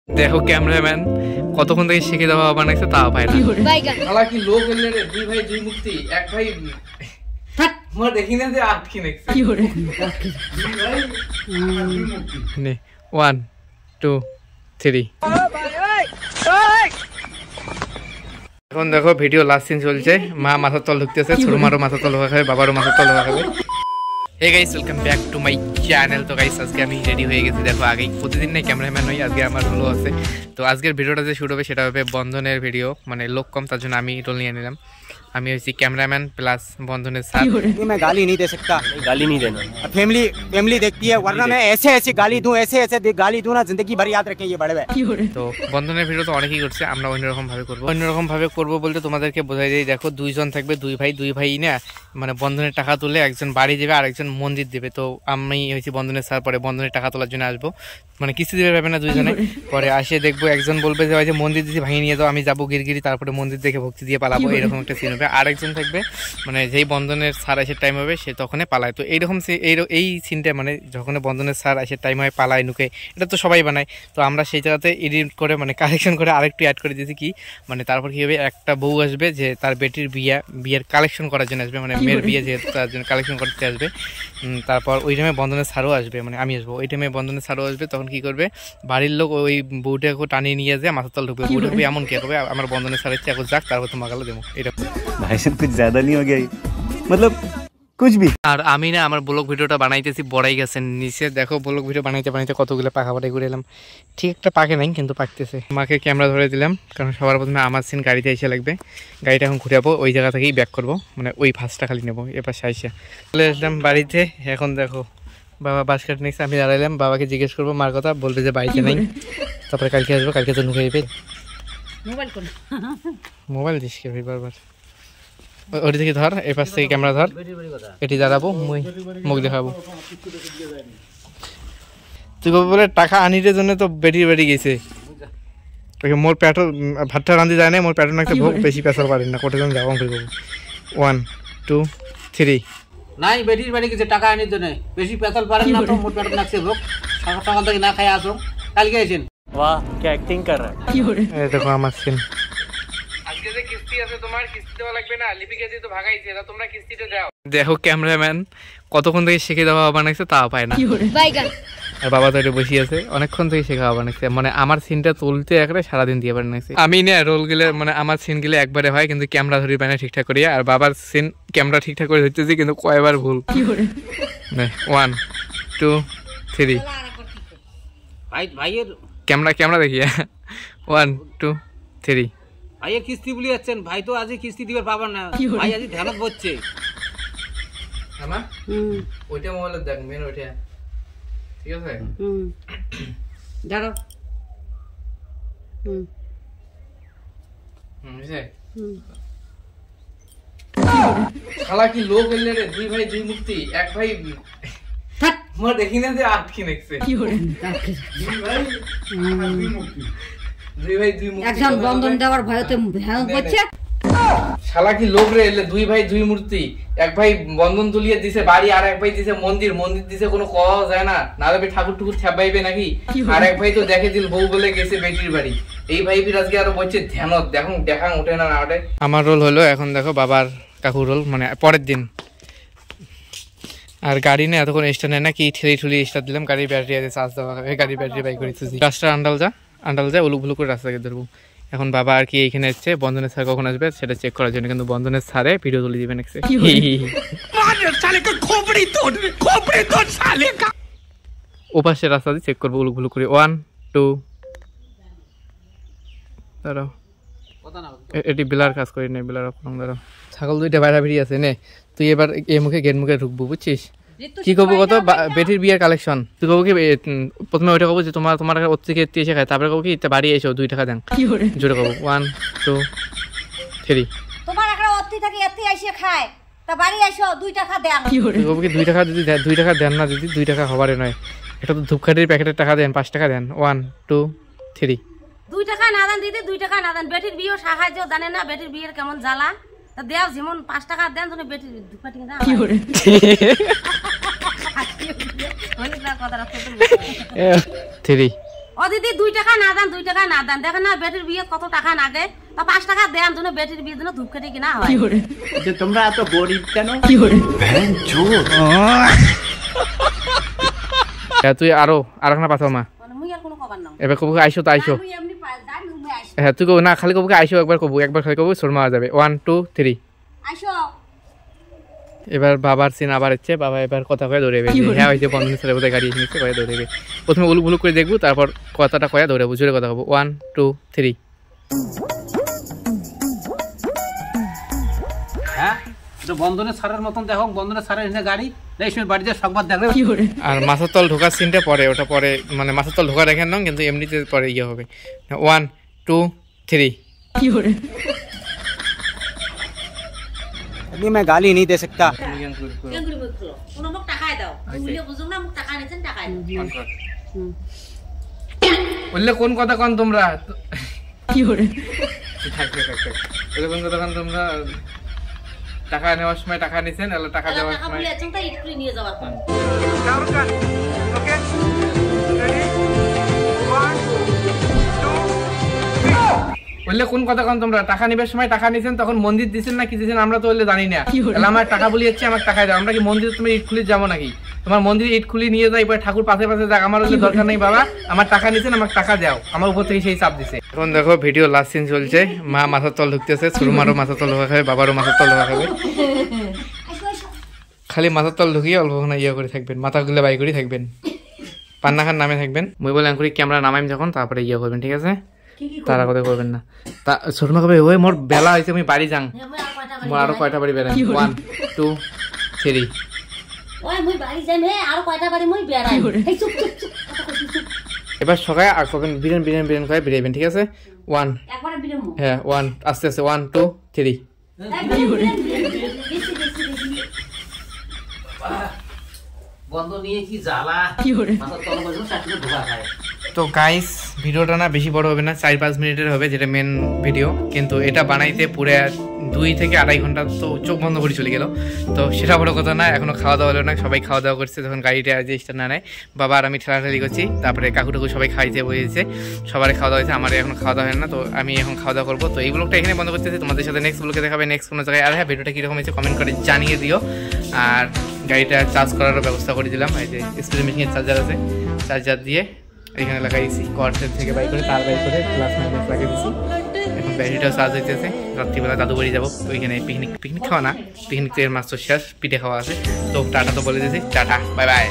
দেখো ক্যামেরাম্যান কতক্ষণ থেকে শিখে দেওয়া বানাইছে তাও পায় না। হালাকি লোক এলে রে দুই ভাই দুই মুক্তি এক ভাই থাক মোর দেখি না যে আটকে নেছে কি করে দুই ভাই দুই মুক্তি নে 1 2 3 এখন দেখো ভিডিও লাস্ট সিন চলছে। মা মাথার তল ঢুকতেছে, ছোট মারও মাথার তল হওয়া খাবে, বাবারও মাথার তল হওয়া খাবে। Hey guys welcome back to my channel. তো গাইস আজকে আমি রেডি হয়ে গেছি। দেখো আগেই প্রতিদিন না ক্যামেরাম্যান হই, আজকে আমার রোলও আছে। তো আজকের ভিডিওটা যে শুরু হবে সেটা হবে বন্ধনের ভিডিও, মানে লোক কম তার জন্য আমি রোল নিয়ে নিলাম। আমি হচ্ছি ক্যামেরাম্যান প্লাস বন্ধনের স্যার। मैं गाली नहीं दे सकता, गाली नहीं देना। फैमिली देखती है, वरना मैं ऐसे गाली दूं, ऐसे गाली दूं ना, जिंदगी भर याद रखें ये बड़े भाई। তো বন্ধনের ভিডিও তো অনেকেই করছে, আমরা অন্যরকম ভাবে করবো বলতে তোমাদেরকে বোঝাই দিই। দেখো দুইজন থাকবে, দুই ভাই না, মানে বন্ধনের টাকা তুলে একজন বাড়ি দেবে আর একজন মন্দির দেবে। তো আমি হয়েছি বন্ধনের স্যার, পরে বন্ধনের টাকা তোলার জন্য আসবো, মানে কিস্তি দেবে পাবে না দুইজনে। পরে আসে দেখবো একজন বলবে যে যে মন্দির দিদি ভাঙিয়ে নিয়ে যাও, আমি যাবো গিরগিরি, তারপরে মন্দির দেখে ভক্তি দিয়ে পালাবো, এরকম একটা সিন হবে। আরেকজন থাকবে মানে যেই বন্ধনের স্যার এসে টাইম হবে সে তখনই পালায়। তো এইরকম এই সিনটা মানে যখন বন্ধনের স্যার এসে টাইম হয় পালায় নুকে, এটা তো সবাই বানায়। তো আমরা সেই জায়গাতে এডিট করে মানে কালেকশন করে আরেকটু অ্যাড করে দিয়েছি কি, মানে তারপর কী হবে, একটা বউ আসবে যে তার বেটির বিয়ের কালেকশন করার জন্য আসবে, মানে মেয়ের বিয়ে যেহেতু তার জন্য কালেকশন করতে আসবে। তারপর ওই টাইমে বন্ধনের স্যারও আসবে, মানে আমি আসবো ওই টাইমে বন্ধনের স্যারও আসবে। তখন কী করবে, বাড়ির লোক ওই বউটাকে টানিয়ে নিয়ে যায় মাথার তল ঢুকবে, বউ ঢুকবে এমন কে হবে, আমার বন্ধনের স্যারের চেয়ে এখন যাক, তারপর তোমার গালে দেবো। এটা भाई साहब कुछ ज्यादा नहीं हो गया, मतलब कुछ भी। আর আমি না আমার ব্লগ ভিডিওটা বানাইতেছি বড়াই গেছেন নিচে। দেখো ব্লগ ভিডিও বানাইতে কতগুলো পাখা পাটাই করে এলাম, ঠিক একটা পাকে নাই কিন্তু পাকতেছে। মাকে ক্যামেরা ধরে দিলাম, কারণ সবার প্রথমে আমার সিন গাড়িতে এসে লাগবে। গাড়িটা এখন ঘুরাবো, ওই জায়গা থেকেই ব্যাক করবো, মানে ওই ফার্স্টটা খালি নেবো। এবার সাইসে চলে আসলাম বাড়িতে। এখন দেখো বাবা বাস কাটে নিচ্ছে, আমি দাঁড়াইলাম, বাবাকে জিজ্ঞেস করবো মার কথা, বলবে যে বাড়িতে নাই, তারপরে কালকে আসবো, কালকে তো নুকে যাবে। মোবাইল দিস কে ভাই বারবার, ওটি থেকে ধর, এই পাশ থেকে ক্যামেরা ধর, এটি দাঁড়াবো, মুখ দেখাবো। তুই বলে টাকা আনির জন্য তো বেটি গেছে, মোর পেটো ভাতটা রাঁধি যায় না, মোর পেটো না ভোগ বেশি পেশার পারেন না, কোটে জন যাবো অঙ্ক করবো। 1 2 3 নাই বেটির বাড়ি গেছে টাকা আনির জন্য, বেশি পেশাল পারেন না তো, মোর পেটো নাকছে ভোগ, সকাল থেকে না খাই আসো, কালকে এসেন। বাহ কি অ্যাক্টিং কর রহা এই দেখো আমার সিন। আজকে যে কিস্তি আছে তোমার, কিস্তি দেওয়া লাগবে না, লিপিকে দিয়ে তো ভাগাইছে, এটা তোমরা কিস্তিটা দাও। দেখো ক্যামেরাম্যান কতক্ষণ থেকে শিখে দেওয়া বানাইছে তাও পায় না। আর বাবা তো এটা বসে আছে, অনেকক্ষণ থেকে শেখা বানাইছে, মানে আমার সিনটা তুলতে একবারে সারাদিন দিয়ে বানাইছে। আমি না রোল গেলে মানে আমার সিন গেলে একবারে হয়, কিন্তু ক্যামেরা ধরে বানাই ঠিকঠাক করিয়া, আর বাবার সিন ক্যামেরা ঠিকঠাক করে ধরতেছি কিন্তু কয়বার ভুল। 1 2 3 ভাইয়ের ক্যামেরা দেখিয়া 1 2 3 ভাইয়ের কিস্তি বলি যাচ্ছেন, ভাই তো আজকে কিস্তি দিবার পাবার না, ভাই আজ ধ্যানত বসছে। ওইটা মোবাইলে দেখ, মেন ওইটা ঠিক আছে। দাঁড়াও শালা কি লোক এলে রে দুই ভাই দুই মুক্তি এক ভাই থাক মোর দেখি না যে আটকে নেছে কি করে দুই ভাই দুই মুক্তি একজন বন্ধন দেওয়ার ভয়তে ভ্যান করছে। শালা কি লোক রে এলে দুই ভাই দুই মূর্তি, এক ভাই বন্ধন তুলিয়ে দিছে বাড়ি, আর এক ভাই দিছে মন্দির দিছে, কোনো কওয়া যায় না, নালে ঠাকুর টুকুর ছাপাইবে নাকি। আর এক ভাই তো দেখে দিল বউ বলে গেছে বেটির বাড়ি, এই ভাই ফির আজকে আরো বলছে ধ্যানত দেখুন দেখাং ওঠে না ওঠে। আমার রোল হলো এখন দেখো বাবার কাকুর রোল, মানে পরের দিন। আর গাড়ি না এতক্ষণ স্টার নেয় না, কি ঠেলি স্টার দিলাম, গাড়ির ব্যাটারি আছে চার্জ দেওয়া হবে, গাড়ির ব্যাটারি বাই করেছি। রাস্তা আন্ডাল যা উলুক ভুলুক করে রাস্তাকে ধরবো। এখন বাবা আর কি এইখানে এসছে, বন্ধনের স্যার কখন আসবে সেটা চেক করার জন্য, কিন্তু বন্ধনের স্যারে ভিডিও তুলে দিবেন। ওপাশে রাস্তা দিয়ে চেক করবো উলুক ভুলুক করে। 1 2 দাঁড়াও, এটি বিলার কাজ করি না, বিলার দাঁড়াও। ছাগল দুইটা বাইরে বেরিয়ে আছে নে, তুই এবার এই মুখে গেট মুখে ঢুকবো, বুঝছিস? কি করবো কত বেটির বিয়ের কালেকশন, তুই কবো কি প্রথমে ওইটা কবো যে তোমার ওর থেকে এসে খায়, তারপরে কবো কি বাড়ি এসো 2 টাকা দেন, জোরে কবো 1 2 3 তোমার একটা অতি থাকে এতে এসে খায়, তা বাড়ি এসো 2 টাকা দেন। তুই কবো কি 2 টাকা দিদি, 2 টাকা দেন না দিদি, 2 টাকা হবারে নয়, এটা তো ধূপকাঠির প্যাকেটের টাকা দেন, 5 টাকা দেন। 1 2 3 2 টাকা না দেন দিদি, 2 টাকা না দেন, বেটির বিয়ে সাহায্য জানে না, বেটির বিয়ের কেমন জ্বালা, তা দেও যেমন 5 টাকা দেন তুমি বেটির ধূপকাঠি দাও। কি করে 3 ও দিদি 2 টাকা না দেন 2 টাকা না দেন দেখেন না বেটির বিয়ে কত টাকা লাগে তা 5 টাকা দেন জন্য বেটির বিয়ের জন্য ধূপ কেটে কিনা হয় যে তোমরা এত গরিব কেন? তুই আরেকটা পাঠাও মা মানে মুই আর কোনো খবর না এবার কবুকে আইসো তো আইসো মুই এমনি যাই মুই আইসো হ্যাঁ তুই কবু না খালি কবুকে আইসো একবার খালি কবু সুরমা যাবে 1 2 3 আইসো এবার বাবার সিন আবার হচ্ছে বাবা এবার কথা কয়ে ধরেবে হ্যাঁ ওই যে বন্ধনের ছেলে বোধহয় গাড়ি নিচ্ছে কয়ে ধরেবে প্রথমে উলুক ভুলুক করে দেখবো তারপর কথাটা কয়ে ধরেবো জোরে কথা কবো 1 2 3 হ্যাঁ তো বন্ধনের সারের মতন দেখো বন্ধনের সারের এনে গাড়ি রেশমের বাড়িতে সংবাদ দেখবে। আর মাথার তল ঢোকার সিনটা পরে ওটা পরে মানে মাথার তল ঢোকা রেখে নাও কিন্তু এমনিতে পরে ইয়ে হবে 1 2 3 अभी मैं गाली नहीं दे सकता। কেঙ্গুরি মুখ খোলো কোন মুখ টাকায় দাও মুইলে বুঝুম না মুখ টাকা নিছেন টাকায় বললে কোন কথা কোন তোমরা কি করে থাকবে কোন কথা কোন তোমরা টাকা নেওয়ার সময় টাকা নিছেন আর টাকা দেওয়ার টাকা সময় বলে আছেন তাই একটু নিয়ে যাওয়ার পর ওকে বললে কোন কথা কোন তোমরা টাকা নিবার সময় টাকা নিছেন তখন মন্দির দিছেন না কি দিছেন আমরা তো বললে জানি না তাহলে আমার টাকা বলি যাচ্ছে আমার টাকা দাও আমরা কি মন্দিরে তুমি ইট খুলি যাবো নাকি তোমার মন্দিরে ইট খুলি নিয়ে যাই পরে ঠাকুর পাশে পাশে যাক আমার হলে দরকার নেই বাবা আমার টাকা নিছেন আমার টাকা দাও আমার উপর থেকে সেই চাপ দিছে এখন দেখো ভিডিও লাস্ট সিন চলছে মা মাথার তল ঢুকতেছে সুরমারও মাথার তল ঢোকা খাবে বাবারও মাথার তল ঢোকা খাবে খালি মাথার তল ঢুকিয়ে অল্পক্ষণ ইয়ে করে থাকবেন মাথাগুলো বাই করে থাকবেন পান্না খান নামে থাকবেন মই বলে আঙ্কুরি ক্যামেরা নামাইম যখন তারপরে ইয়ে করবেন ঠিক আছে তারা কথা করবেন না তা সুরমা কবে ওই মোর বেলা হয়েছে আমি বাড়ি যাং মোর আরো কয়টা বাড়ি বেড়াই 1 2 3 ওই মুই বাড়ি যাই হে আর কয়টা বাড়ি মুই বেড়াই এই চুপ চুপ চুপ এবার সকালে আর কখন বিরেন বিরেন বিরেন করে বেরাইবেন ঠিক আছে 1 একবারে বিরমু হ্যাঁ 1 আস্তে আস্তে 1 2 3 বন্ধ নিয়ে কি জ্বালা মাথার তল বসে চাকরি ঢোকা খায়। তো গাইস ভিডিওটা না বেশি বড় হবে না 4-5 মিনিটের হবে যেটা মেন ভিডিও কিন্তু এটা বানাইতে পুরো 2 থেকে 2.5 ঘন্টা তো চোখ বন্ধ করে চলে গেল তো সেটা বড় কথা না এখনো খাওয়া দাওয়া হলো না সবাই খাওয়া দাওয়া করছে যখন গাড়িটা রেজিস্টার না নেয় বাবা আর আমি ঠেলাঠেলি করছি তারপরে কাকুটাকু সবাই খাইতে বসেছে সবারই খাওয়া দাওয়া হয়েছে আমার এখন খাওয়া দাওয়া হয় না তো আমি এখন খাওয়া দাওয়া করবো তো এই ব্লগটা এখানে বন্ধ করতেছি তোমাদের সাথে নেক্সট ব্লগে দেখাবে নেক্সট কোনো জায়গায় আর হ্যাঁ ভিডিওটা কীরকম হয়েছে কমেন্ট করে জানিয়ে দিও আর গাড়িটা চার্জ করারও ব্যবস্থা করে দিলাম এই যে স্প্রে মেশিনের চার্জার আছে চার্জার দিয়ে এখানে লাগাইছি কর্সের থেকে বাই করে তার বাই করে প্লাস মাইনাস লাগিয়ে দিচ্ছি এখন ব্যাটারিটাও চার্জ হইতেছে রাত্রিবেলা দাদু বাড়ি যাবো ওইখানে পিকনিক খাওয়া না পিকনিক তো এর মাছ তো শেষ পিঠে খাওয়া আছে তো টাটা তো বলে দিয়েছি টাটা বাই বাই